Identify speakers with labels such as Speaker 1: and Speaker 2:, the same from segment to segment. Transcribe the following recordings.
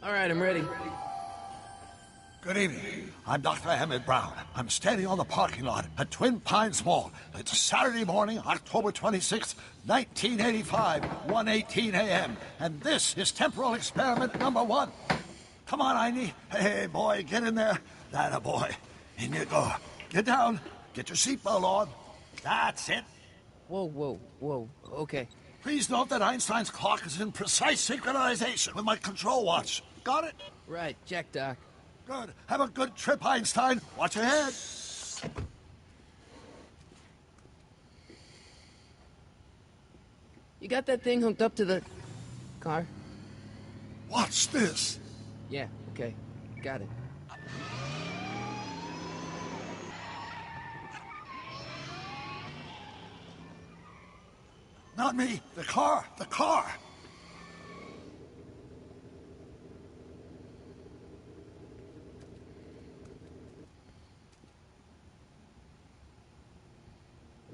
Speaker 1: All right, I'm ready.
Speaker 2: Good evening. I'm Dr. Emmett Brown. I'm standing on the parking lot at Twin Pines Mall. It's Saturday morning, October 26th, 1985, 1:18 a.m. And this is temporal experiment number 1. Come on, Einie. Hey, boy, get in there. That a boy. In you go. Get down. Get your seatbelt on. That's it.
Speaker 1: Whoa. Okay.
Speaker 2: Please note that Einstein's clock is in precise synchronization with my control watch. Got it?
Speaker 1: Right, check, Doc.
Speaker 2: Good. Have a good trip, Einstein. Watch your head.
Speaker 1: You got that thing hooked up to the car?
Speaker 2: Watch this.
Speaker 1: Yeah, okay. Got it.
Speaker 2: Not me. The car. The car.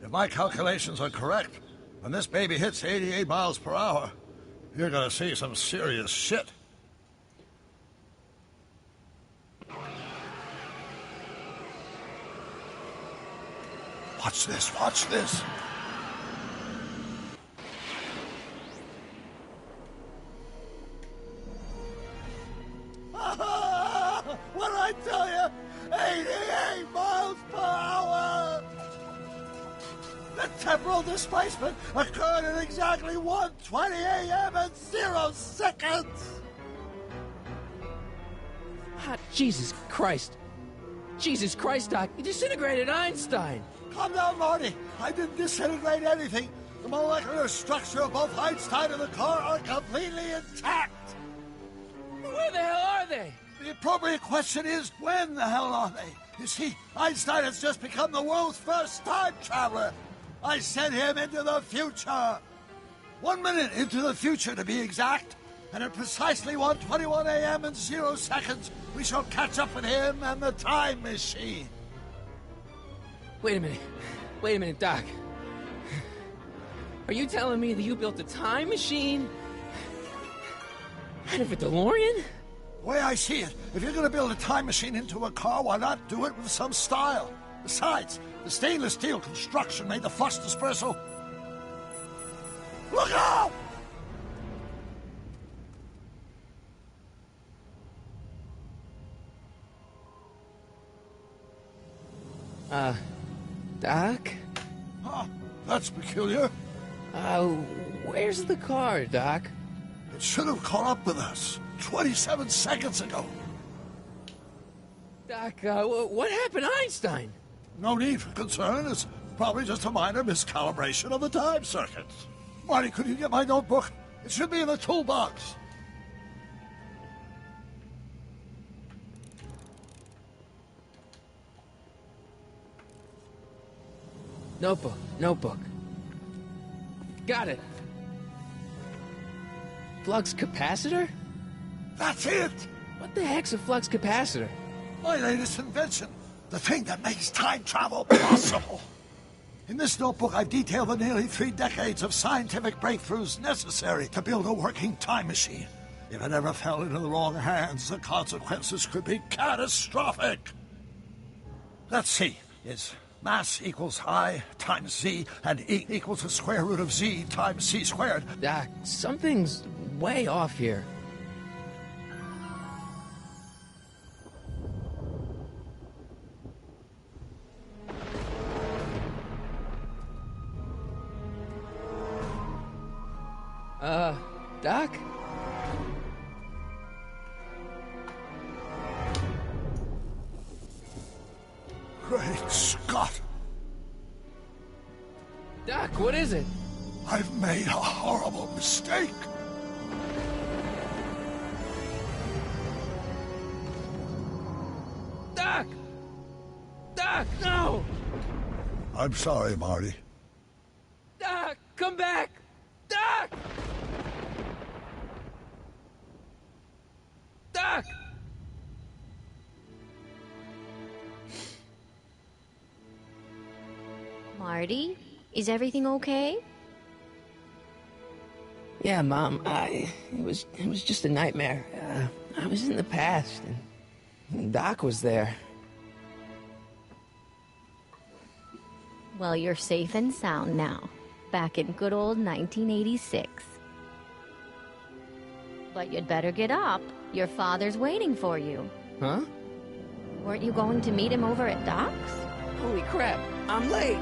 Speaker 2: If my calculations are correct, when this baby hits 88 miles per hour, you're gonna see some serious shit. Watch this, watch this. What did I tell you? 88 miles per hour! The temporal displacement occurred at exactly 1:20 a.m. and 0 seconds!
Speaker 1: Ah, Jesus Christ. Jesus Christ, Doc. You disintegrated Einstein.
Speaker 2: Calm down, Marty. I didn't disintegrate anything. The molecular structure of both Einstein and the car are completely intact.
Speaker 1: Where the hell are they?
Speaker 2: The appropriate question is, when the hell are they? You see, Einstein has just become the world's first time traveler. I sent him into the future. 1 minute into the future, to be exact. And at precisely 1:21 a.m. and 0 seconds, we shall catch up with him and the time machine.
Speaker 1: Wait a minute, Doc. Are you telling me that you built a time machine out of a DeLorean?
Speaker 2: The way I see it, if you're going to build a time machine into a car, why not do it with some style? Besides, the stainless steel construction made the flux dispersal. Look out!
Speaker 1: Doc?
Speaker 2: Huh, that's peculiar.
Speaker 1: Where's the car, Doc?
Speaker 2: It should have caught up with us 27 seconds ago.
Speaker 1: Doc, what happened to Einstein?
Speaker 2: No need for concern. It's probably just a minor miscalibration of the time circuits. Marty, could you get my notebook? It should be in the toolbox.
Speaker 1: Notebook. Got it. Flux capacitor?
Speaker 2: That's it!
Speaker 1: What the heck's a flux capacitor?
Speaker 2: My latest invention. The thing that makes time travel possible. In this notebook, I've detailed the nearly 3 decades of scientific breakthroughs necessary to build a working time machine. If it ever fell into the wrong hands, the consequences could be catastrophic. Let's see. Is mass equals I times Z, and E equals the square root of Z times C squared.
Speaker 1: Doc, something's way off here. Doc?
Speaker 2: Great Scott!
Speaker 1: Doc, what is it?
Speaker 2: I've made a horrible mistake.
Speaker 1: Doc! Doc, no!
Speaker 2: I'm sorry, Marty.
Speaker 1: Doc, come back! Doc! Doc!
Speaker 3: Marty, is everything okay?
Speaker 1: Yeah, Mom, it was just a nightmare. I was in the past, and Doc was there.
Speaker 3: Well, you're safe and sound now, back in good old 1986. But you'd better get up. Your father's waiting for you.
Speaker 1: Huh?
Speaker 3: Weren't you going to meet him over at Doc's?
Speaker 1: Holy crap, I'm late!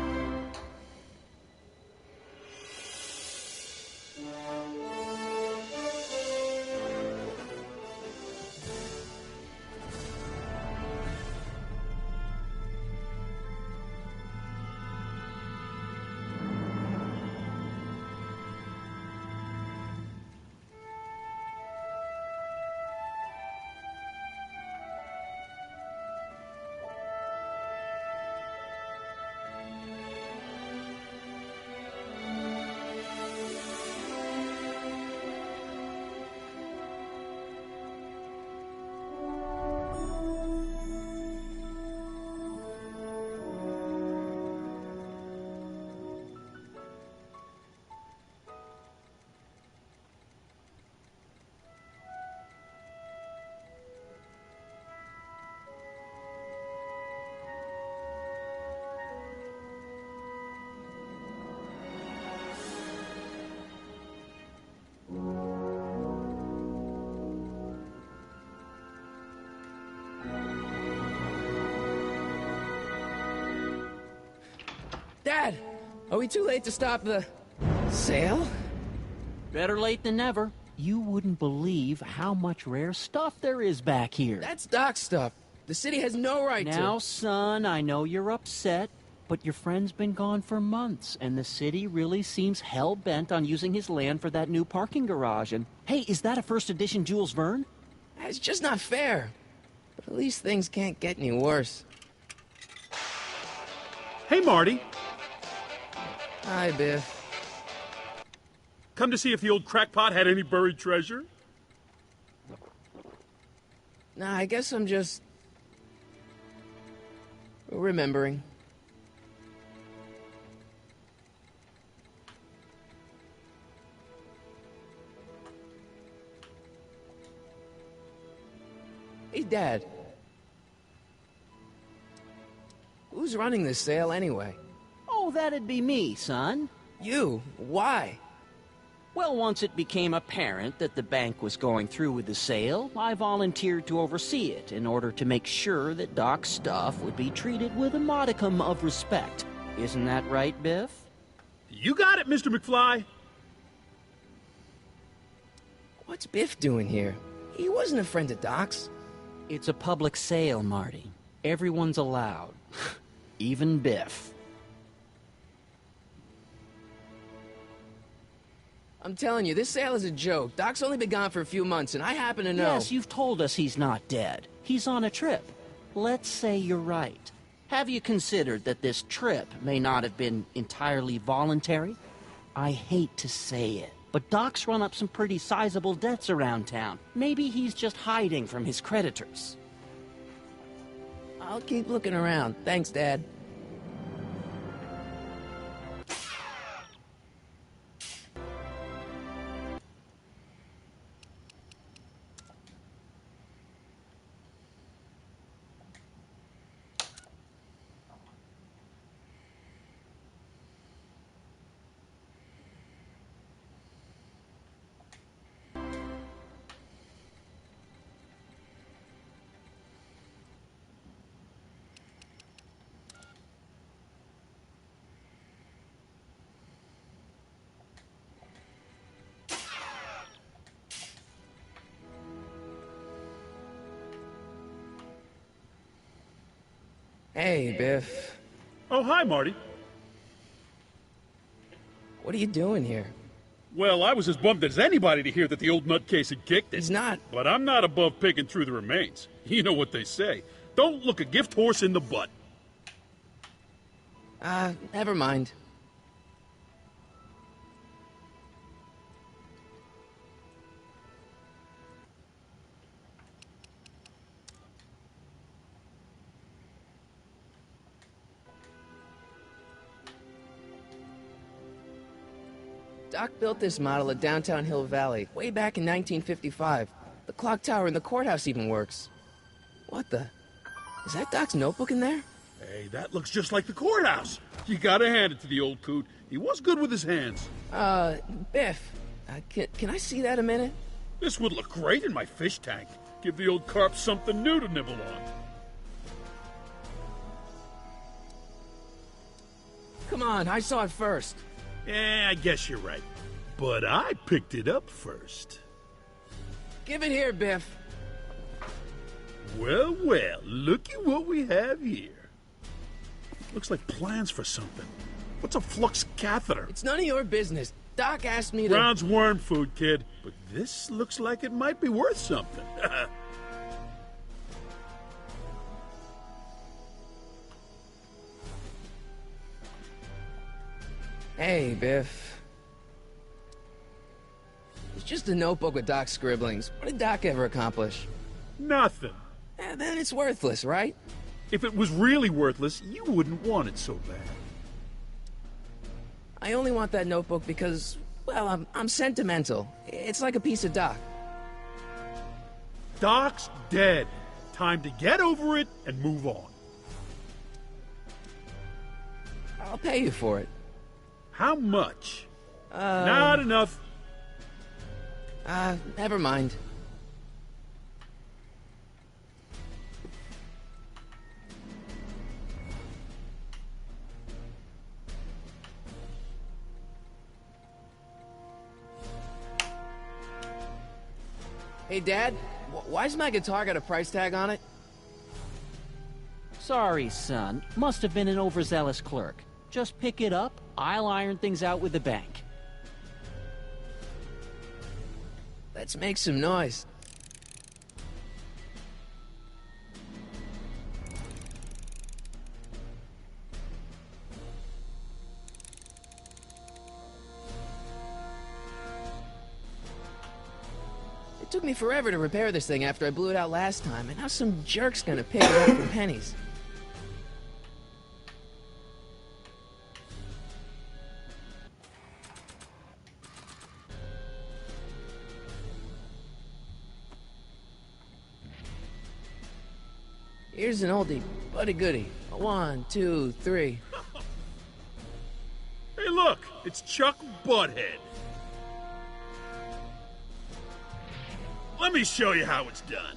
Speaker 1: Dad, are we too late to stop the sale?
Speaker 4: Better late than never. You wouldn't believe how much rare stuff there is back here.
Speaker 1: That's Doc stuff. The city has no right to...
Speaker 4: Now, son, I know you're upset, but your friend's been gone for months, and the city really seems hell-bent on using his land for that new parking garage. And, hey, is that a first edition Jules Verne?
Speaker 1: It's just not fair. But at least things can't get any worse.
Speaker 5: Hey, Marty.
Speaker 1: Hi, Biff.
Speaker 5: Come to see if the old crackpot had any buried treasure?
Speaker 1: Nah, I guess I'm just... remembering. Hey, Dad. Who's running this sale anyway?
Speaker 4: Oh, that'd be me, son.
Speaker 1: You? Why?
Speaker 4: Well, once it became apparent that the bank was going through with the sale, I volunteered to oversee it in order to make sure that Doc's stuff would be treated with a modicum of respect. Isn't that right, Biff?
Speaker 5: You got it, Mr. McFly.
Speaker 1: What's Biff doing here? He wasn't a friend of Doc's.
Speaker 4: It's a public sale, Marty. Everyone's allowed. Even Biff.
Speaker 1: I'm telling you, this sale is a joke. Doc's only been gone for a few months, and I happen to know...
Speaker 4: Yes, you've told us he's not dead. He's on a trip. Let's say you're right. Have you considered that this trip may not have been entirely voluntary? I hate to say it, but Doc's run up some pretty sizable debts around town. Maybe he's just hiding from his creditors.
Speaker 1: I'll keep looking around. Thanks, Dad. Hey, Biff.
Speaker 5: Oh, hi, Marty.
Speaker 1: What are you doing here?
Speaker 5: Well, I was as bummed as anybody to hear that the old nutcase had kicked it.
Speaker 1: He's not.
Speaker 5: But I'm not above picking through the remains. You know what they say. Don't look a gift horse in the butt.
Speaker 1: Never mind. Doc built this model at downtown Hill Valley way back in 1955. The clock tower in the courthouse even works. What the? Is that Doc's notebook in there?
Speaker 5: Hey, that looks just like the courthouse. You gotta hand it to the old coot. He was good with his hands.
Speaker 1: Biff, can I see that a minute?
Speaker 5: This would look great in my fish tank. Give the old carp something new to nibble on.
Speaker 1: Come on, I saw it first.
Speaker 5: Yeah, I guess you're right. But I picked it up first.
Speaker 1: Give it here, Biff.
Speaker 5: Well, well, looky what we have here. Looks like plans for something. What's a flux catheter?
Speaker 1: It's none of your business. Doc asked me to...
Speaker 5: Brown's worm food, kid. But this looks like it might be worth something.
Speaker 1: Hey, Biff. It's just a notebook with Doc's scribblings. What did Doc ever accomplish?
Speaker 5: Nothing.
Speaker 1: Then it's worthless, right?
Speaker 5: If it was really worthless, you wouldn't want it so bad.
Speaker 1: I only want that notebook because, well, I'm sentimental. It's like a piece of Doc.
Speaker 5: Doc's dead. Time to get over it and move on.
Speaker 1: I'll pay you for it.
Speaker 5: How much? Not enough.
Speaker 1: Never mind. Hey, Dad, why's my guitar got a price tag on it?
Speaker 4: Sorry, son. Must have been an overzealous clerk. Just pick it up. I'll iron things out with the bank.
Speaker 1: Let's make some noise. It took me forever to repair this thing after I blew it out last time, and now some jerk's gonna pick it up for pennies. Here's an oldie, but a goodie. 1, 2, 3.
Speaker 5: Hey, look! It's Chuck Butthead. Let me show you how it's done.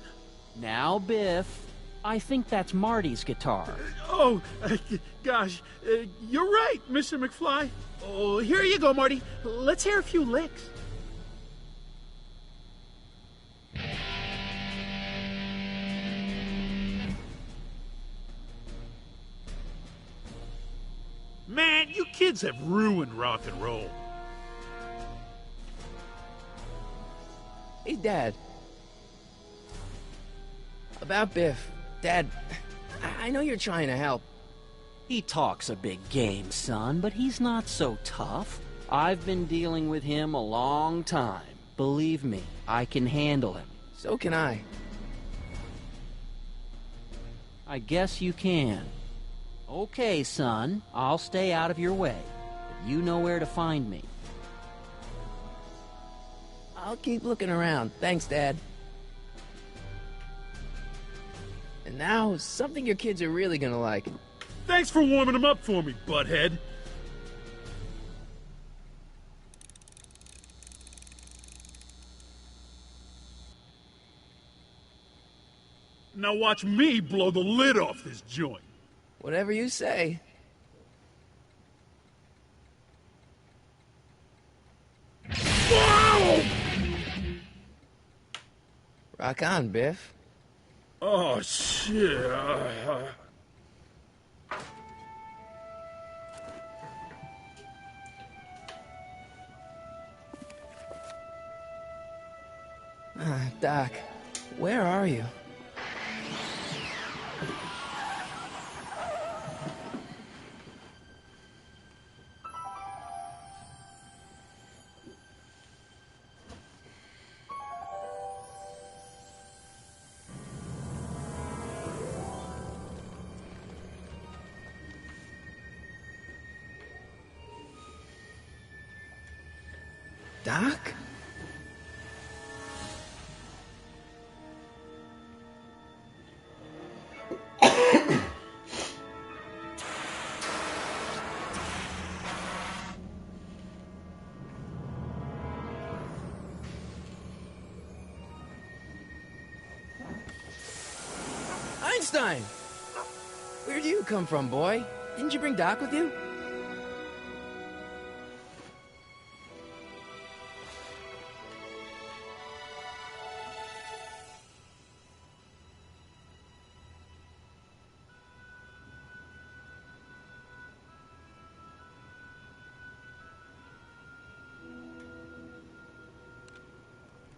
Speaker 4: Now, Biff, I think that's Marty's guitar.
Speaker 5: Oh, gosh. You're right, Mr. McFly. Oh, here you go, Marty. Let's hear a few licks. Man, you kids have ruined rock and roll.
Speaker 1: Hey, Dad. About Biff. Dad, I know you're trying to help.
Speaker 4: He talks a big game, son, but he's not so tough. I've been dealing with him a long time. Believe me, I can handle him.
Speaker 1: So can I.
Speaker 4: I guess you can. Okay, son, I'll stay out of your way. But you know where to find me.
Speaker 1: I'll keep looking around. Thanks, Dad. And now, something your kids are really gonna like.
Speaker 5: Thanks for warming them up for me, butthead. Now watch me blow the lid off this joint.
Speaker 1: Whatever you say.
Speaker 5: Whoa!
Speaker 1: Rock on, Biff.
Speaker 5: Oh, shit.
Speaker 1: Doc, where are you? Doc? Einstein! Where do you come from, boy? Didn't you bring Doc with you?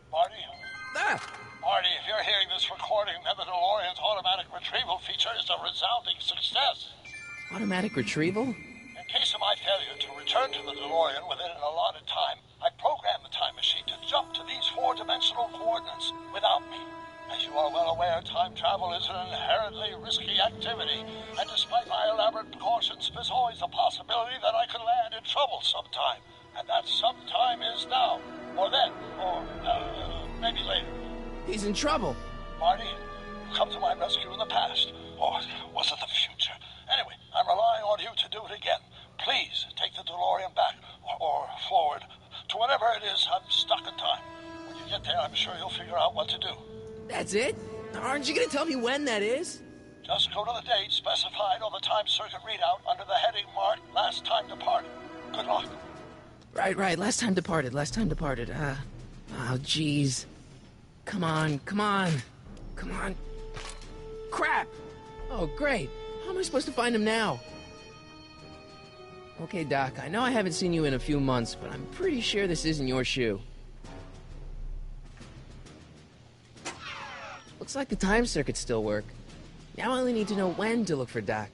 Speaker 2: Marty?
Speaker 1: Ah!
Speaker 2: Marty, if you're hearing this recording, then the DeLorean's automatic retrieval feature is a resounding success.
Speaker 1: Automatic retrieval?
Speaker 2: In case of my failure to return to the DeLorean within an allotted time, I programmed the time machine to jump to these four-dimensional coordinates without me. As you are well aware, time travel is an inherently risky activity, and despite my elaborate precautions, there's always a possibility that I could land in trouble sometime. And that sometime is now, or then, or maybe later.
Speaker 1: He's in trouble.
Speaker 2: Marty, you come to my rescue in the past, or was it the future? Anyway, I'm relying on you to do it again. Please take the DeLorean back, or forward, to whatever it is. I'm stuck in time. When you get there, I'm sure you'll figure out what to do.
Speaker 1: That's it? Aren't you gonna tell me when that is?
Speaker 2: Just go to the date specified on the time circuit readout under the heading marked Last Time Departed. Good luck.
Speaker 1: Right. Last time departed. Oh, jeez. Come on. Crap! Oh, great. How am I supposed to find him now? Okay, Doc, I know I haven't seen you in a few months, but I'm pretty sure this isn't your shoe. Looks like the time circuits still work. Now I only need to know when to look for Doc.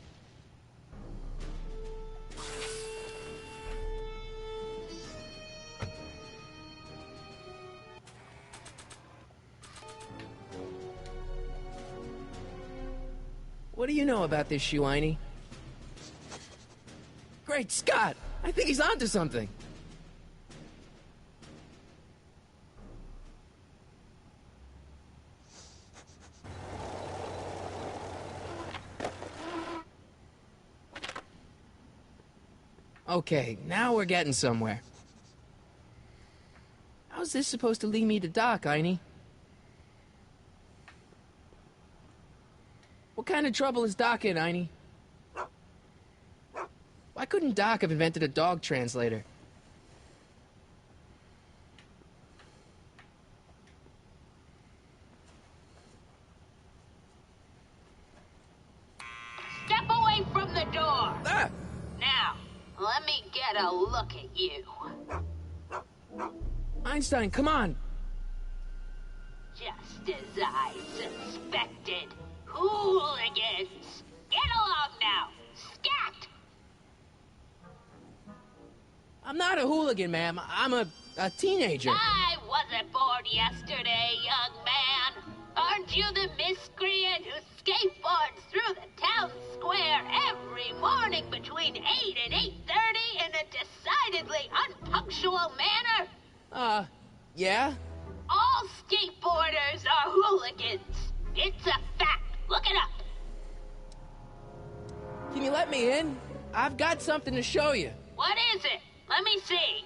Speaker 1: What do you know about this shoe, Einie? Great Scott! I think he's onto something. Okay, now we're getting somewhere. How's this supposed to lead me to Doc, Einie? What kind of trouble is Doc in, Einie? Why couldn't Doc have invented a dog translator?
Speaker 6: Step away from the door!
Speaker 1: Ah!
Speaker 6: Now, let me get a look at you.
Speaker 1: Einstein, come on!
Speaker 6: Just as I suspected. Hooligans! Get along now! Scat!
Speaker 1: I'm not a hooligan, ma'am. I'm a teenager.
Speaker 6: I wasn't born yesterday, young man. Aren't you the miscreant who skateboards through the town square every morning between 8 and 8:30 in a decidedly unpunctual manner?
Speaker 1: Yeah?
Speaker 6: All skateboarders are hooligans. It's a fact. Look it up.
Speaker 1: Can you let me in? I've got something to show you.
Speaker 6: What is it? Let me see.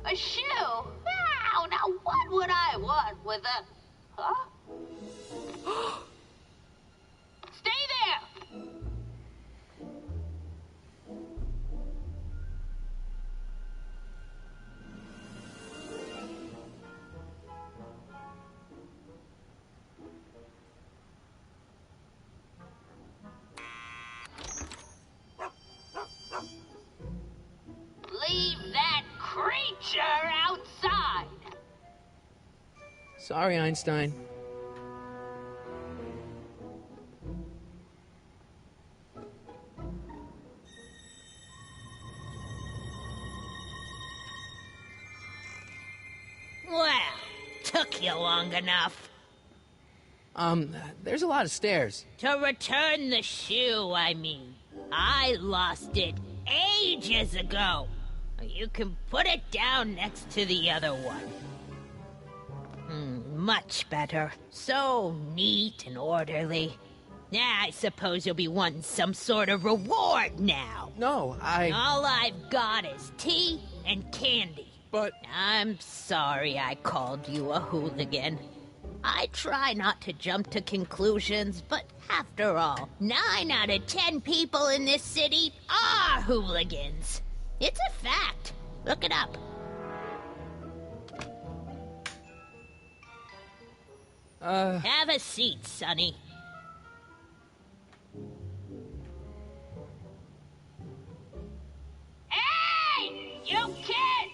Speaker 6: A shoe? Wow, now what would I want with a... Huh? Stay there! Leave that creature outside!
Speaker 1: Sorry, Einstein.
Speaker 7: Well, took you long enough.
Speaker 1: There's a lot of stairs.
Speaker 6: To return the shoe, I mean. I lost it ages ago. You can put it down next to the other one. Much better. So neat and orderly. I suppose you'll be wanting some sort of reward now.
Speaker 1: No,
Speaker 6: All I've got is tea and candy.
Speaker 1: But...
Speaker 6: I'm sorry I called you a hooligan. I try not to jump to conclusions, but after all, 9 out of 10 people in this city are hooligans. It's a fact. Look it up. Have a seat, Sonny. Hey! You kids!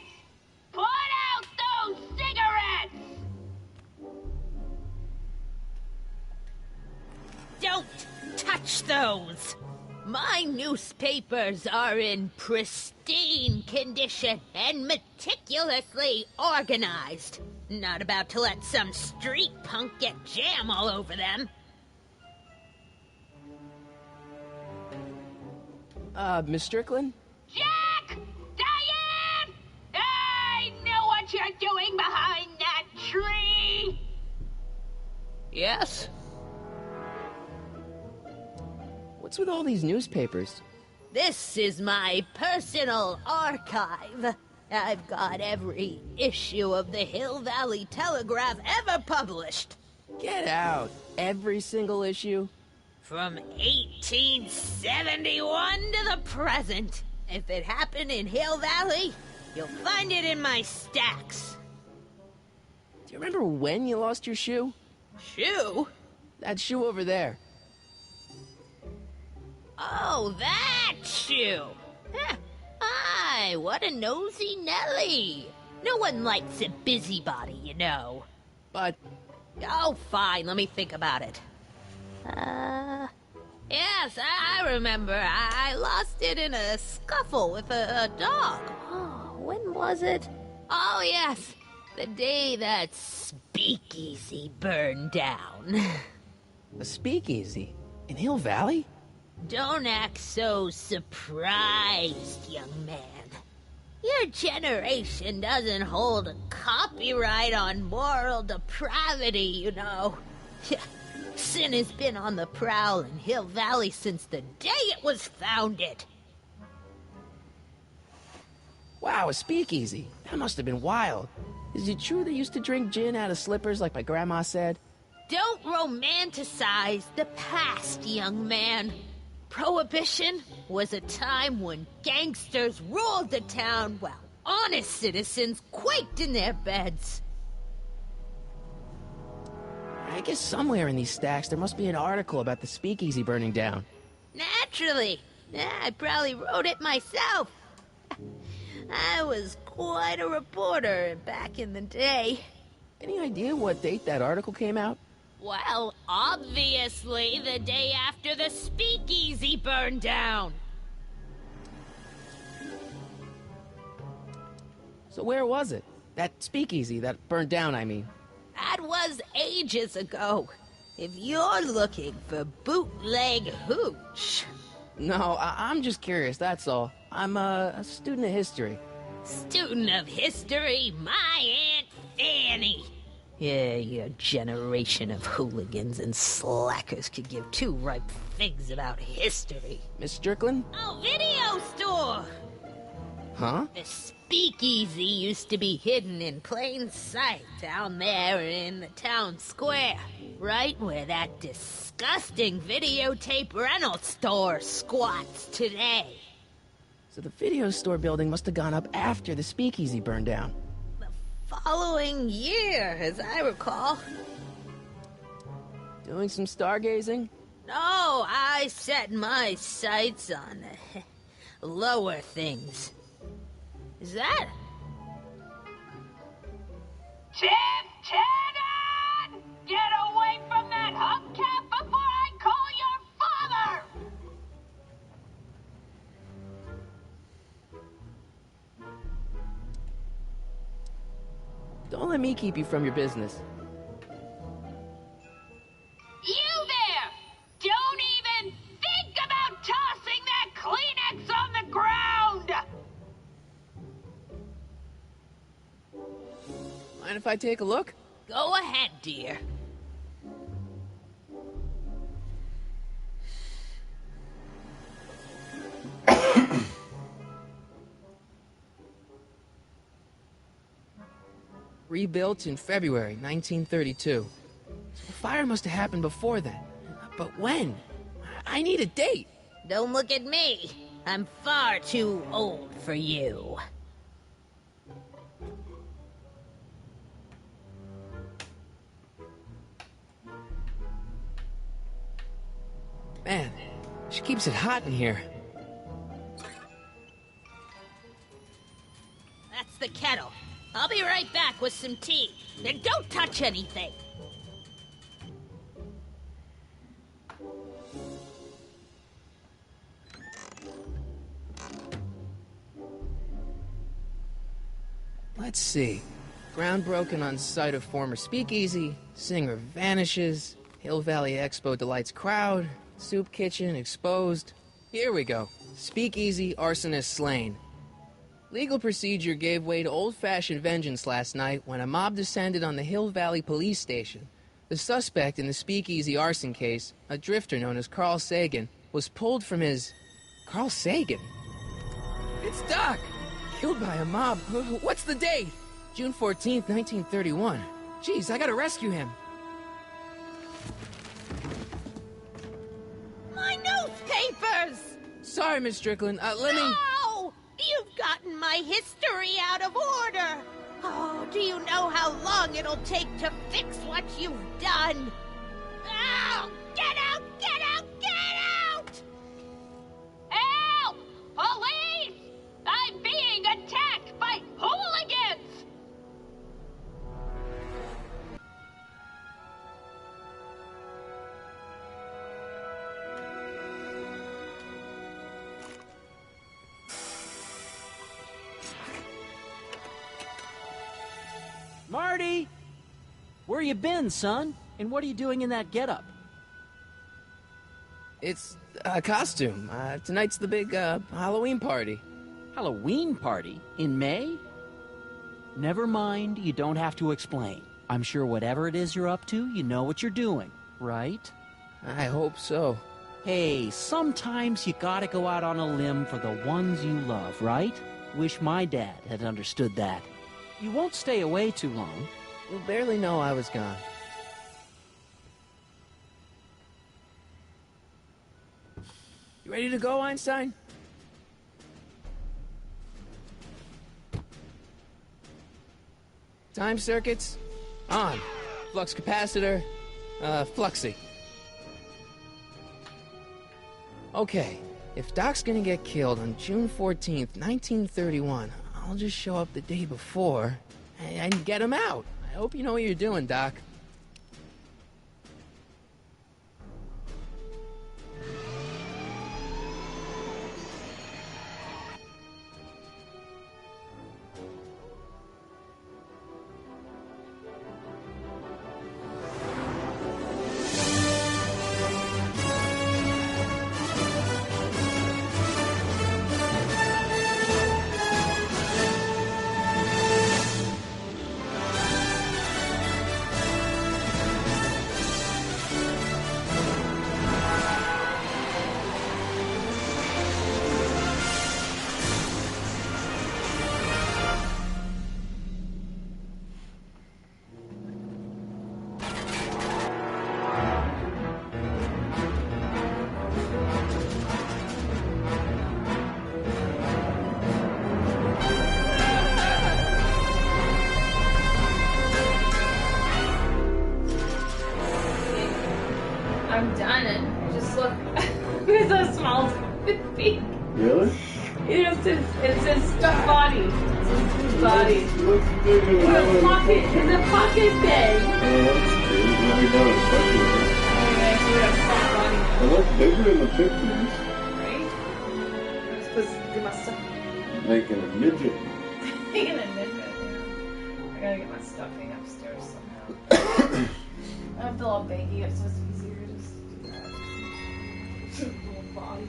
Speaker 6: Put out those cigarettes! Don't touch those! My newspapers are in pristine condition and meticulously organized. Not about to let some street punk get jam all over them.
Speaker 1: Miss Strickland?
Speaker 6: Jack! Diane! I know what you're doing behind that tree!
Speaker 1: Yes? What's with all these newspapers?
Speaker 6: This is my personal archive. I've got every issue of the Hill Valley Telegraph ever published.
Speaker 1: Get out. Every single issue?
Speaker 6: From 1871 to the present. If it happened in Hill Valley, you'll find it in my stacks.
Speaker 1: Do you remember when you lost your shoe?
Speaker 6: Shoe?
Speaker 1: That shoe over there.
Speaker 6: Oh, that shoe! Aye, what a nosy Nelly! No one likes a busybody, you know.
Speaker 1: But...
Speaker 6: Oh, fine, let me think about it. Yes, I remember. I lost it in a scuffle with a dog. Oh, when was it? Oh, yes, the day that speakeasy burned down.
Speaker 1: A speakeasy? In Hill Valley?
Speaker 6: Don't act so surprised, young man. Your generation doesn't hold a copyright on moral depravity, you know. Sin has been on the prowl in Hill Valley since the day it was founded.
Speaker 1: Wow, a speakeasy. That must have been wild. Is it true they used to drink gin out of slippers like my grandma said?
Speaker 6: Don't romanticize the past, young man. Prohibition was a time when gangsters ruled the town while honest citizens quaked in their beds.
Speaker 1: I guess somewhere in these stacks there must be an article about the speakeasy burning down.
Speaker 6: Naturally. I probably wrote it myself. I was quite a reporter back in the day.
Speaker 1: Any idea what date that article came out?
Speaker 6: Well, obviously the day after the speakeasy burned down.
Speaker 1: So where was it? That speakeasy that burned down, I mean.
Speaker 6: That was ages ago. If you're looking for bootleg hooch.
Speaker 1: No, I'm just curious, that's all. I'm a student of history.
Speaker 6: Student of history, my Aunt Fanny. Yeah, your generation of hooligans and slackers could give two ripe figs about history.
Speaker 1: Miss Strickland?
Speaker 6: Oh, video store!
Speaker 1: Huh?
Speaker 6: The speakeasy used to be hidden in plain sight down there in the town square, right where that disgusting videotape rental store squats today.
Speaker 1: So the video store building must have gone up after the speakeasy burned down.
Speaker 6: Following year, as I recall.
Speaker 1: Doing some stargazing?
Speaker 6: No, I set my sights on the lower things. Is that? Lieutenant! Get away from that hubcap before I call your father!
Speaker 1: Don't let me keep you from your business. Mind if I take a look?
Speaker 6: Go ahead, dear.
Speaker 1: Rebuilt in February 1932. So the fire must have happened before then. But when? I need a date.
Speaker 6: Don't look at me. I'm far too old for you.
Speaker 1: Man, she keeps it hot in here.
Speaker 6: That's the kettle. I'll be right back with some tea. And don't touch anything.
Speaker 1: Let's see. Ground broken on site of former speakeasy, singer vanishes, Hill Valley Expo delights crowd, soup kitchen exposed. Here we go. Speakeasy arsonist slain. Legal procedure gave way to old-fashioned vengeance last night when a mob descended on the Hill Valley police station. The suspect in the speakeasy arson case, a drifter known as Carl Sagan, was pulled from his... Carl Sagan? It's Doc! Killed by a mob. What's the date? June 14th, 1931. Jeez, I gotta rescue him.
Speaker 6: My newspapers!
Speaker 1: Sorry, Miss Strickland. Let me...
Speaker 6: No! You've gotten my history out of order! Oh, do you know how long it'll take to fix what you've done? Ow! Get out! Get out! Get out! Help! Police! I'm being attacked by hooligans!
Speaker 4: Marty! Where you been, son? And what are you doing in that getup?
Speaker 1: It's a costume. Tonight's the big, Halloween party.
Speaker 4: Halloween party? In May? Never mind, you don't have to explain. I'm sure whatever it is you're up to, you know what you're doing, right?
Speaker 1: I hope so.
Speaker 4: Hey, sometimes you gotta go out on a limb for the ones you love, right? Wish my dad had understood that. You won't stay away too long.
Speaker 1: You'll barely know I was gone. You ready to go, Einstein? Time circuits? On. Flux capacitor? Fluxy. Okay, if Doc's gonna get killed on June 14th, 1931, I'll just show up the day before and get him out. I hope you know what you're doing, Doc.
Speaker 7: I'm done. And just look. It's a small feet.
Speaker 8: Really?
Speaker 7: It's his body. It's his body.
Speaker 8: Looks bigger than
Speaker 7: It's a pocket. It's a pocket bag.
Speaker 8: Oh, that's true. Let me know it's bigger.
Speaker 7: Anyway, so we have a small body.
Speaker 8: It looks bigger in the pictures.
Speaker 7: Right? I'm supposed to do my stuff.
Speaker 8: Making a midget.
Speaker 7: Taking a nip. I gotta get my stuffing upstairs somehow. I feel all baggy. It's just easier to just do that. Little body.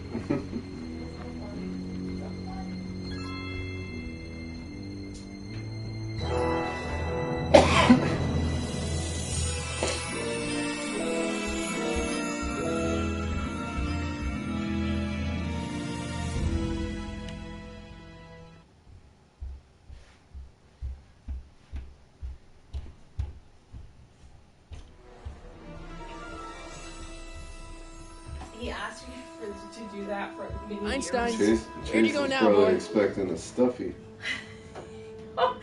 Speaker 7: to do that for many
Speaker 1: Einstein.
Speaker 7: years.
Speaker 1: Where do you
Speaker 8: Chase
Speaker 1: go
Speaker 8: is
Speaker 1: now,
Speaker 8: probably
Speaker 1: boy?
Speaker 8: expecting a stuffy.
Speaker 7: Oh,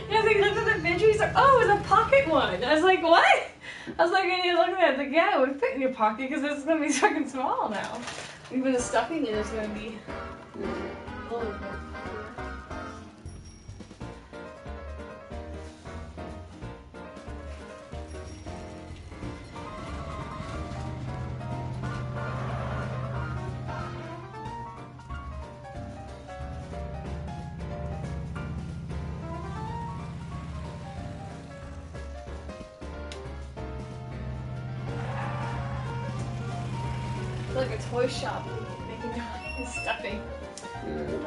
Speaker 7: yeah, I was like, looked at the picture. He's like, oh, it was a pocket one. I was like, what? I was like, and you look at it, I was like, yeah, it would fit in your pocket because it's gonna be fucking small now. Even the stuffing in is gonna be a little bit. Like a toy shop making stuffing.
Speaker 8: Yeah.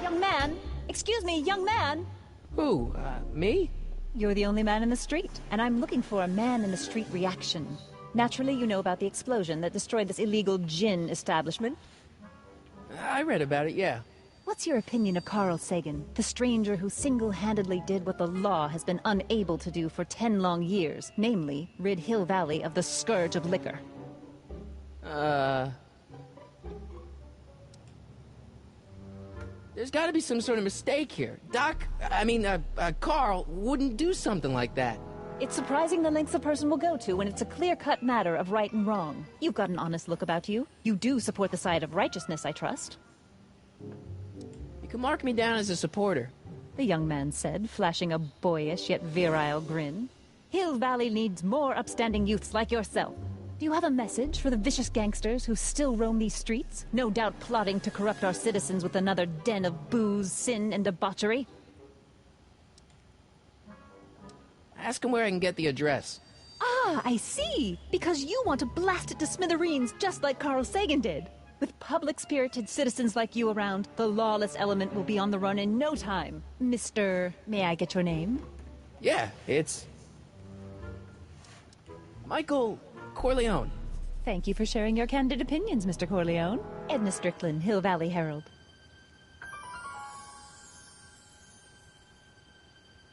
Speaker 9: Young man! Excuse me, young man!
Speaker 1: Who? Me?
Speaker 9: You're the only man in the street, and I'm looking for a man-in-the-street reaction. Naturally, you know about the explosion that destroyed this illegal gin establishment.
Speaker 1: I read about it, yeah.
Speaker 9: What's your opinion of Carl Sagan, the stranger who single-handedly did what the law has been unable to do for 10 long years, namely, rid Hill Valley of the scourge of liquor?
Speaker 1: There's gotta be some sort of mistake here. Carl wouldn't do something like that.
Speaker 9: It's surprising the lengths a person will go to when it's a clear-cut matter of right and wrong. You've got an honest look about you. You do support the side of righteousness, I trust.
Speaker 1: You can mark me down as a supporter.
Speaker 9: The young man said, flashing a boyish yet virile grin. Hill Valley needs more upstanding youths like yourself. Do you have a message for the vicious gangsters who still roam these streets, no doubt plotting to corrupt our citizens with another den of booze, sin, and debauchery?
Speaker 1: Ask him where I can get the address.
Speaker 9: Ah, I see! Because you want to blast it to smithereens just like Carl Sagan did. With public-spirited citizens like you around, the lawless element will be on the run in no time. Mr. May I get your name?
Speaker 1: Yeah, it's... Michael Corleone.
Speaker 9: Thank you for sharing your candid opinions, Mr. Corleone. Edna Strickland, Hill Valley Herald.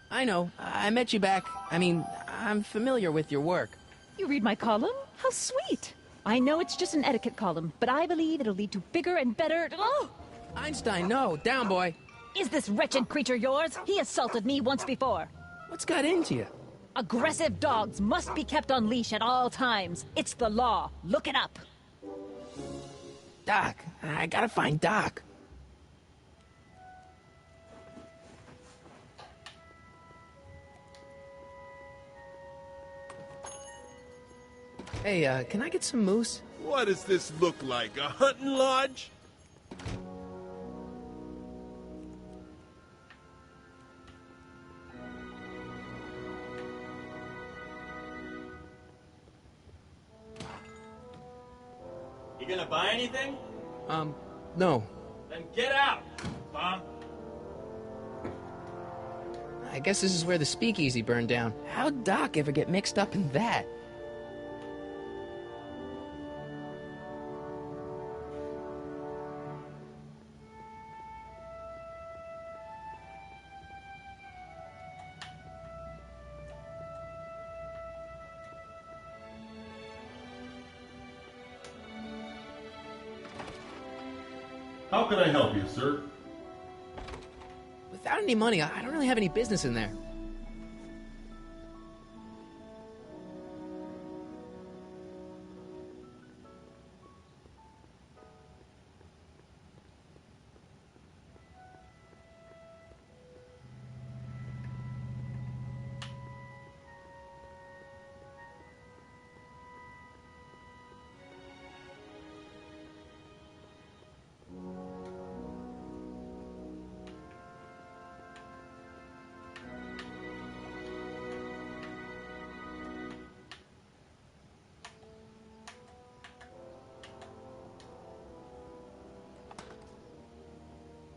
Speaker 1: I know. I met you back. I'm familiar with your work.
Speaker 9: You read my column? How sweet! I know it's just an etiquette column, but I believe it'll lead to bigger and better... Oh!
Speaker 1: Einstein, no. Down, boy.
Speaker 9: Is this wretched creature yours? He assaulted me once before.
Speaker 1: What's got into you?
Speaker 9: Aggressive dogs must be kept on leash at all times. It's the law. Look it up.
Speaker 1: Doc. I gotta find Doc. Hey, can I get some moose?
Speaker 10: What does this look like? A hunting lodge?
Speaker 11: You gonna buy anything?
Speaker 1: No.
Speaker 11: Then get out, Bob.
Speaker 1: I guess this is where the speakeasy burned down. How'd Doc ever get mixed up in that?
Speaker 12: How can I help you, sir?
Speaker 1: Without any money, I don't really have any business in there.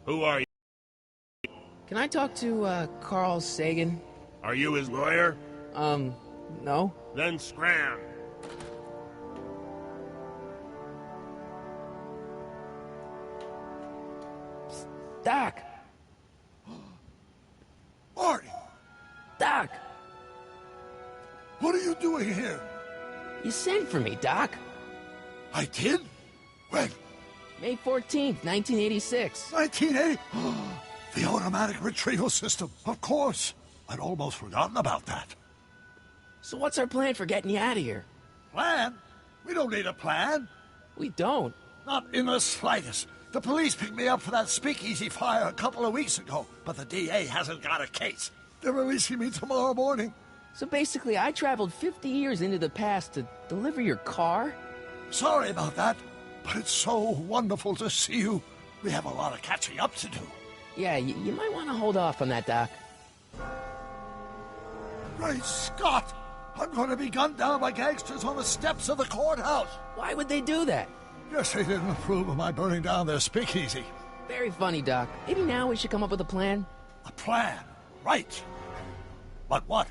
Speaker 10: Who are you?
Speaker 1: Can I talk to, Carl Sagan?
Speaker 10: Are you his lawyer?
Speaker 1: No.
Speaker 10: Then scram.
Speaker 1: Doc!
Speaker 2: Marty!
Speaker 1: Doc!
Speaker 2: What are you doing here?
Speaker 1: You sent for me, Doc.
Speaker 2: I did? When?
Speaker 1: May 14th, 1986.
Speaker 2: 1980? The automatic retrieval system. Of course. I'd almost forgotten about that.
Speaker 1: So what's our plan for getting you out of here?
Speaker 2: Plan? We don't need a plan.
Speaker 1: We don't.
Speaker 2: Not in the slightest. The police picked me up for that speakeasy fire a couple of weeks ago, but the DA hasn't got a case. They're releasing me tomorrow morning.
Speaker 1: So basically, I traveled 50 years into the past to deliver your car?
Speaker 2: Sorry about that, but it's so wonderful to see you. We have a lot of catching up to do.
Speaker 1: Yeah, you might want to hold off on that, Doc.
Speaker 2: Great Scott! I'm going to be gunned down by gangsters on the steps of the courthouse.
Speaker 1: Why would they do that?
Speaker 2: Guess they didn't approve of my burning down their speakeasy.
Speaker 1: Very funny, Doc. Maybe now we should come up with a plan?
Speaker 2: A plan? Right. But what?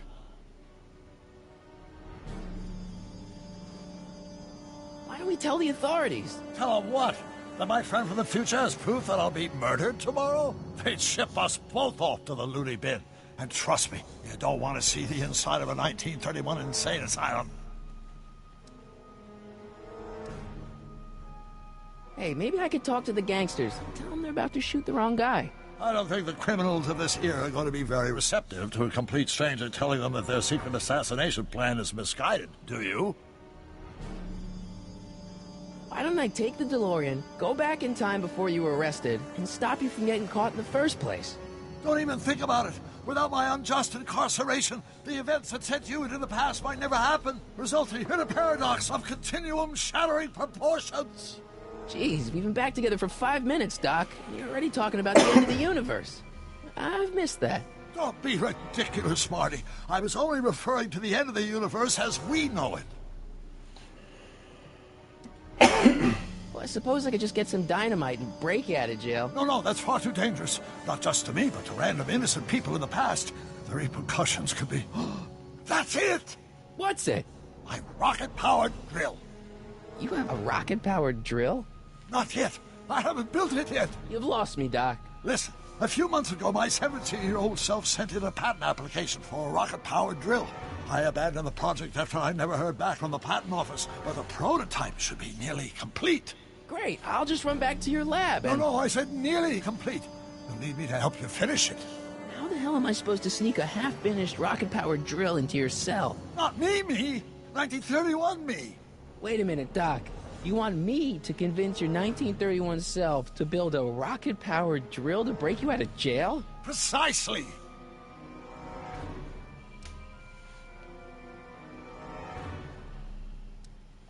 Speaker 1: Why don't we tell the authorities?
Speaker 2: Tell them what? That my friend from the future has proof that I'll be murdered tomorrow? They'd ship us both off to the loony bin. And trust me, you don't want to see the inside of a 1931 insane asylum.
Speaker 1: Hey, maybe I could talk to the gangsters. Tell them they're about to shoot the wrong guy.
Speaker 2: I don't think the criminals of this era are going to be very receptive to a complete stranger telling them that their secret assassination plan is misguided, do you?
Speaker 1: Why don't I take the DeLorean, go back in time before you were arrested, and stop you from getting caught in the first place?
Speaker 2: Don't even think about it. Without my unjust incarceration, the events that sent you into the past might never happen, resulting in a paradox of continuum shattering proportions.
Speaker 1: Jeez, we've been back together for 5 minutes, Doc, and you're already talking about the end of the universe. I've missed that.
Speaker 2: Don't be ridiculous, Marty. I was only referring to the end of the universe as we know it.
Speaker 1: Well, I suppose I could just get some dynamite and break you out of jail.
Speaker 2: No, that's far too dangerous. Not just to me, but to random innocent people in the past. The repercussions could be... That's it!
Speaker 1: What's it?
Speaker 2: My rocket-powered drill.
Speaker 1: You have a rocket-powered drill?
Speaker 2: Not yet. I haven't built it yet.
Speaker 1: You've lost me, Doc.
Speaker 2: Listen, a few months ago, my 17-year-old self sent in a patent application for a rocket-powered drill. I abandoned the project after I never heard back from the patent office, but the prototype should be nearly complete.
Speaker 1: Great, I'll just run back to your lab and...
Speaker 2: No, I said nearly complete. You'll need me to help you finish it.
Speaker 1: How the hell am I supposed to sneak a half-finished rocket-powered drill into your cell?
Speaker 2: Not me. 1931 me.
Speaker 1: Wait a minute, Doc. You want me to convince your 1931 self to build a rocket-powered drill to break you out of jail?
Speaker 2: Precisely.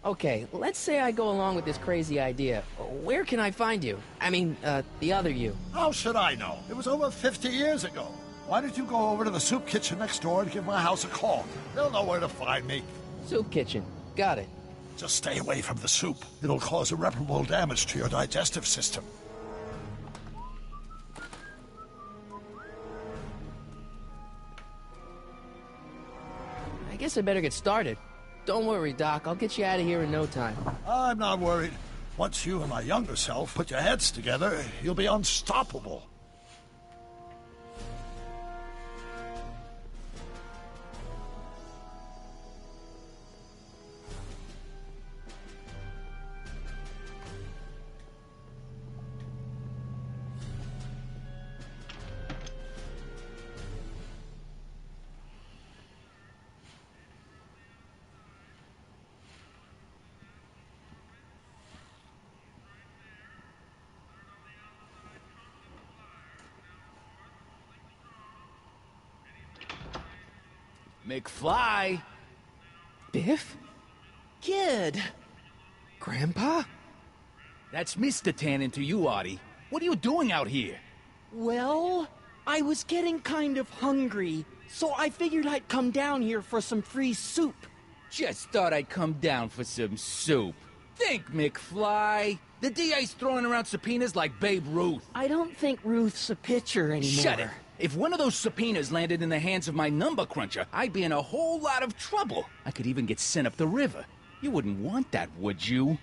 Speaker 1: Okay, let's say I go along with this crazy idea. Where can I find you? I mean, the other you.
Speaker 2: How should I know? It was over 50 years ago. Why don't you go over to the soup kitchen next door and give my house a call? They'll know where to find me.
Speaker 1: Soup kitchen. Got it.
Speaker 2: Just stay away from the soup. It'll cause irreparable damage to your digestive system.
Speaker 1: I guess I better get started. Don't worry, Doc. I'll get you out of here in no time.
Speaker 2: I'm not worried. Once you and my younger self put your heads together, you'll be unstoppable.
Speaker 13: McFly!
Speaker 1: Biff?
Speaker 13: Kid!
Speaker 1: Grandpa?
Speaker 13: That's Mr. Tannen to you, Artie. What are you doing out here?
Speaker 4: Well, I was getting kind of hungry, so I figured I'd come down here for some free soup.
Speaker 13: Just thought I'd come down for some soup. Think, McFly. The DA's throwing around subpoenas like Babe Ruth.
Speaker 4: I don't think Ruth's a pitcher anymore.
Speaker 13: Shut it. If one of those subpoenas landed in the hands of my number cruncher, I'd be in a whole lot of trouble. I could even get sent up the river. You wouldn't want that, would you?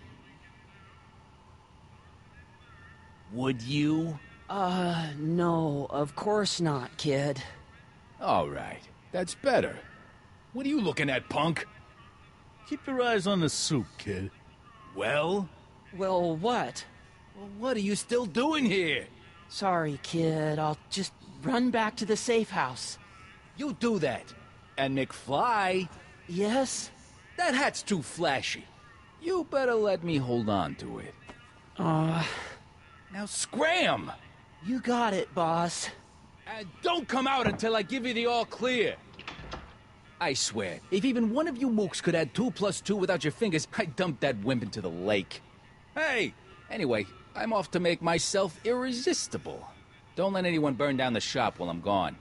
Speaker 13: Would you?
Speaker 4: No, of course not, kid.
Speaker 13: All right. That's better. What are you looking at, punk?
Speaker 14: Keep your eyes on the soup, kid.
Speaker 13: Well?
Speaker 4: Well, what?
Speaker 13: Well, what are you still doing here?
Speaker 4: Sorry, kid. I'll just run back to the safe house.
Speaker 13: You do that. And McFly?
Speaker 4: Yes?
Speaker 13: That hat's too flashy. You better let me hold on to it. Now scram!
Speaker 4: You got it, boss.
Speaker 13: And don't come out until I give you the all clear. I swear, if even one of you mooks could add 2 + 2 without your fingers, I'd dump that wimp into the lake. Hey, anyway, I'm off to make myself irresistible. Don't let anyone burn down the shop while I'm gone.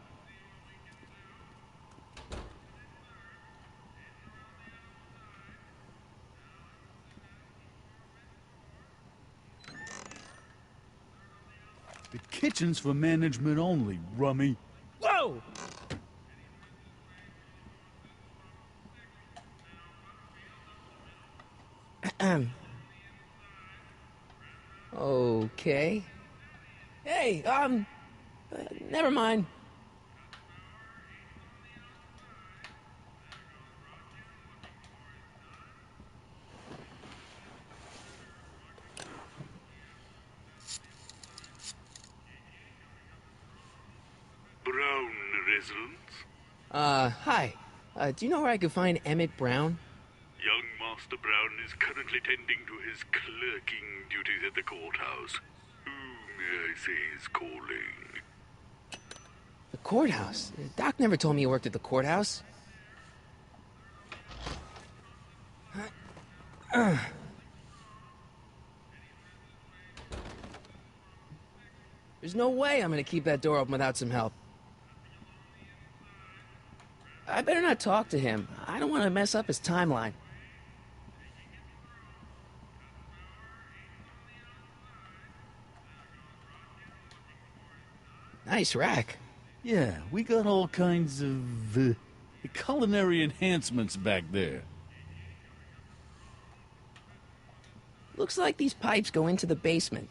Speaker 14: The kitchen's for management only, rummy.
Speaker 13: Whoa!
Speaker 1: Okay. Hey, never mind.
Speaker 15: Brown residence?
Speaker 1: Hi. Do you know where I could find Emmett Brown?
Speaker 15: Young Master Brown is currently tending to his clerking duties at the courthouse. Who, may I say, is calling?
Speaker 1: The courthouse? Doc never told me you worked at the courthouse. There's no way I'm gonna keep that door open without some help. I better not talk to him. I don't want to mess up his timeline. Nice rack.
Speaker 14: Yeah, we got all kinds of culinary enhancements back there.
Speaker 1: Looks like these pipes go into the basement.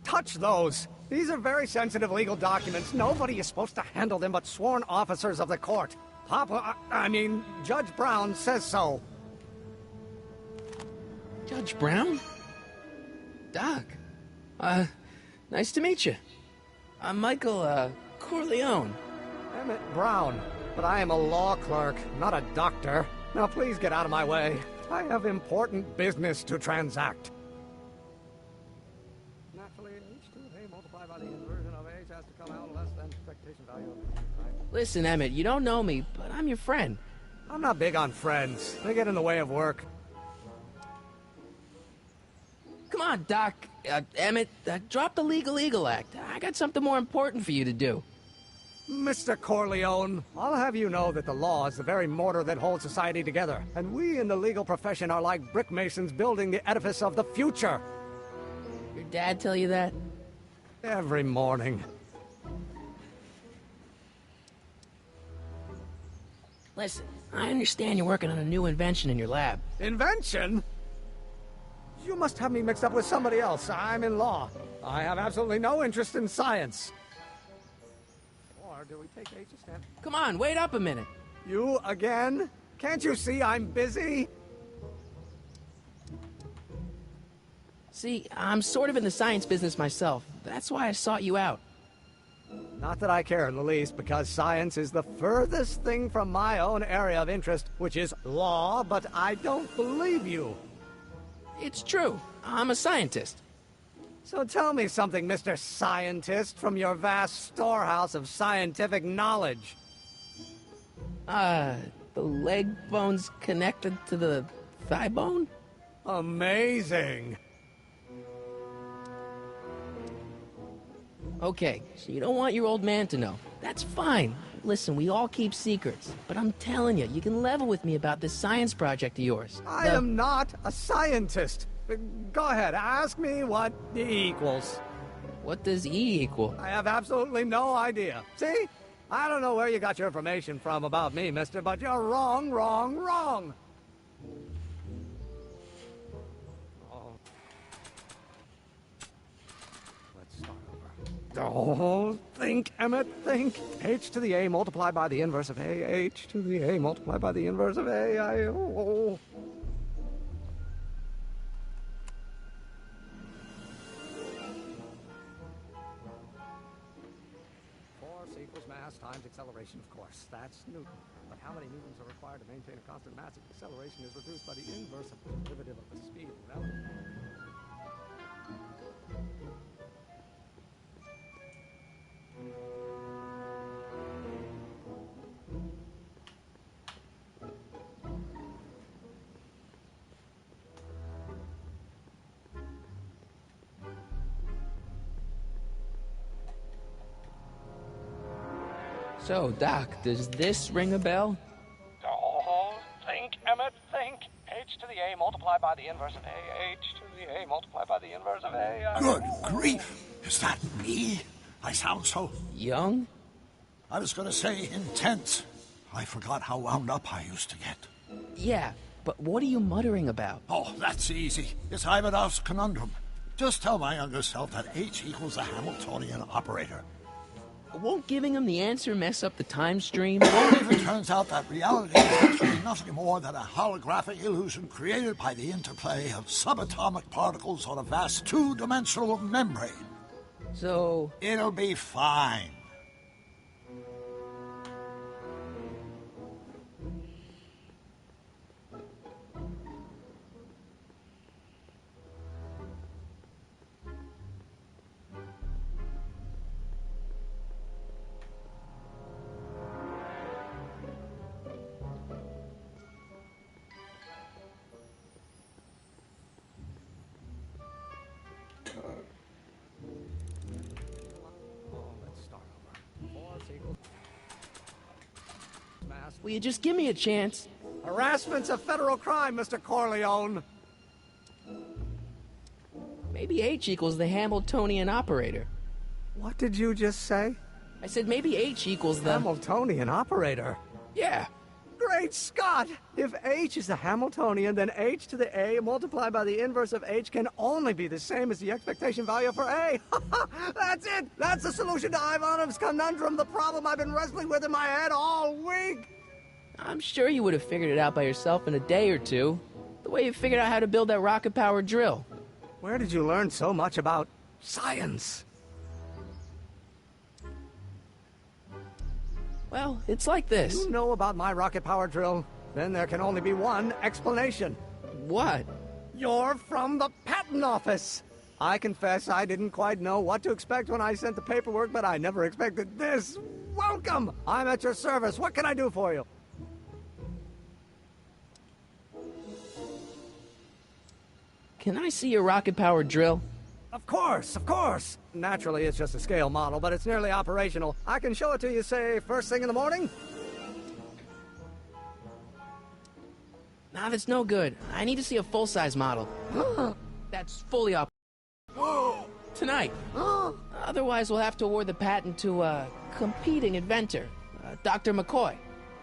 Speaker 16: Touch those. These are very sensitive legal documents. Nobody is supposed to handle them but sworn officers of the court. Judge Brown says so.
Speaker 1: Judge Brown? Doc. Nice to meet you. I'm Michael, Corleone.
Speaker 16: Emmett Brown. But I am a law clerk, not a doctor. Now please get out of my way. I have important business to transact.
Speaker 1: Listen, Emmett, you don't know me, but I'm your friend.
Speaker 16: I'm not big on friends. They get in the way of work.
Speaker 1: Come on, Doc. Emmett, drop the Legal Eagle Act. I got something more important for you to do.
Speaker 16: Mr. Corleone, I'll have you know that the law is the very mortar that holds society together, and we in the legal profession are like brick masons building the edifice of the future.
Speaker 1: Your dad tell you that?
Speaker 16: Every morning.
Speaker 1: Listen, I understand you're working on a new invention in your lab.
Speaker 16: Invention? You must have me mixed up with somebody else. I'm in law. I have absolutely no interest in science. Or do we take H a step?
Speaker 1: Come on, wait up a minute.
Speaker 16: You again? Can't you see I'm busy?
Speaker 1: See, I'm sort of in the science business myself. That's why I sought you out.
Speaker 16: Not that I care in the least, because science is the furthest thing from my own area of interest, which is law, but I don't believe you.
Speaker 1: It's true. I'm a scientist.
Speaker 16: So tell me something, Mr. Scientist, from your vast storehouse of scientific knowledge.
Speaker 1: The leg bone's connected to the thigh bone?
Speaker 16: Amazing.
Speaker 1: Okay, so you don't want your old man to know. That's fine. Listen, we all keep secrets. But I'm telling you, you can level with me about this science project of yours.
Speaker 16: I am not a scientist. Go ahead, ask me what E equals.
Speaker 1: What does E equal?
Speaker 16: I have absolutely no idea. See? I don't know where you got your information from about me, mister, but you're wrong, wrong, wrong. Let's start over. Oh, think, Emmett, think. H to the A multiplied by the inverse of A. H to the A multiplied by the inverse of A. Oh. Times acceleration, of course. That's Newton. But how many newtons are required to maintain a constant mass if acceleration is reduced by the inverse of the derivative of the speed relative?
Speaker 1: So, Doc, does this ring a bell?
Speaker 16: Oh, think, Emmett, think. H to the A multiplied by the inverse of A. H to the A multiplied by the inverse of A.
Speaker 2: Good grief! Is that me? I sound so...
Speaker 1: young?
Speaker 2: I was going to say intense. I forgot how wound up I used to get.
Speaker 1: Yeah, but what are you muttering about?
Speaker 2: Oh, that's easy. It's Ivanov's conundrum. Just tell my younger self that H equals a Hamiltonian operator.
Speaker 1: Won't giving him the answer mess up the time stream?
Speaker 2: Only if it turns out that reality is actually nothing more than a holographic illusion created by the interplay of subatomic particles on a vast two-dimensional membrane.
Speaker 1: So...
Speaker 2: it'll be fine.
Speaker 1: Will you just give me a chance?
Speaker 16: Harassment's a federal crime, Mr. Corleone.
Speaker 1: Maybe H equals the Hamiltonian operator.
Speaker 16: What did you just say?
Speaker 1: I said maybe H equals the...
Speaker 16: Hamiltonian operator?
Speaker 1: Yeah.
Speaker 16: Great Scott! If H is the Hamiltonian, then H to the A multiplied by the inverse of H can only be the same as the expectation value for A. That's it! That's the solution to Ivanov's conundrum, the problem I've been wrestling with in my head all week!
Speaker 1: I'm sure you would have figured it out by yourself in a day or two. The way you figured out how to build that rocket-powered drill.
Speaker 16: Where did you learn so much about science?
Speaker 1: Well, it's like this.
Speaker 16: You know about my rocket-powered drill? Then there can only be one explanation.
Speaker 1: What?
Speaker 16: You're from the patent office! I confess I didn't quite know what to expect when I sent the paperwork, but I never expected this. Welcome! I'm at your service. What can I do for you?
Speaker 1: Can I see your rocket-powered drill?
Speaker 16: Of course, of course. Naturally, it's just a scale model, but it's nearly operational. I can show it to you, say, first thing in the morning?
Speaker 1: Nah, that's no good. I need to see a full-size model. That's fully operational. Tonight. Otherwise, we'll have to award the patent to a competing inventor, Dr. McCoy.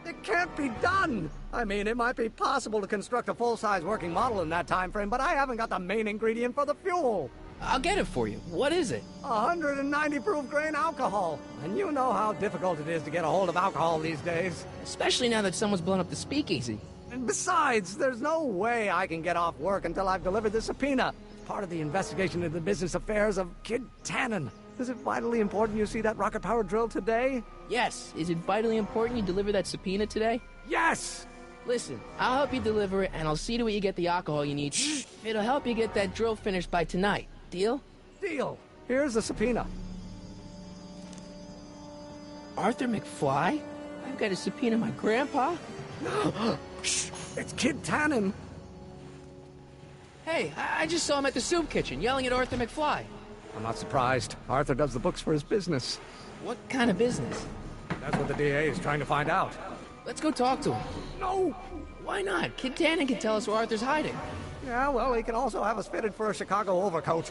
Speaker 16: It can't be done! I mean, it might be possible to construct a full-size working model in that time frame, but I haven't got the main ingredient for the fuel.
Speaker 1: I'll get it for you. What is it?
Speaker 16: 190 proof grain alcohol. And you know how difficult it is to get a hold of alcohol these days.
Speaker 1: Especially now that someone's blown up the speakeasy.
Speaker 16: And besides, there's no way I can get off work until I've delivered the subpoena. It's part of the investigation into the business affairs of Kid Tannen. Is it vitally important you see that rocket-powered drill today?
Speaker 1: Yes. Is it vitally important you deliver that subpoena today?
Speaker 16: Yes!
Speaker 1: Listen, I'll help you deliver it, and I'll see to it you get the alcohol you need. It'll help you get that drill finished by tonight. Deal?
Speaker 16: Deal. Here's the subpoena.
Speaker 1: Arthur McFly? I've got to subpoena my grandpa?
Speaker 16: It's Kid Tannen.
Speaker 1: Hey, I just saw him at the soup kitchen, yelling at Arthur McFly.
Speaker 16: I'm not surprised. Arthur does the books for his business.
Speaker 1: What kind of business?
Speaker 16: That's what the DA is trying to find out.
Speaker 1: Let's go talk to him.
Speaker 16: No!
Speaker 1: Why not? Kid Tannen can tell us where Arthur's hiding.
Speaker 16: Yeah, well, he can also have us fitted for a Chicago overcoat.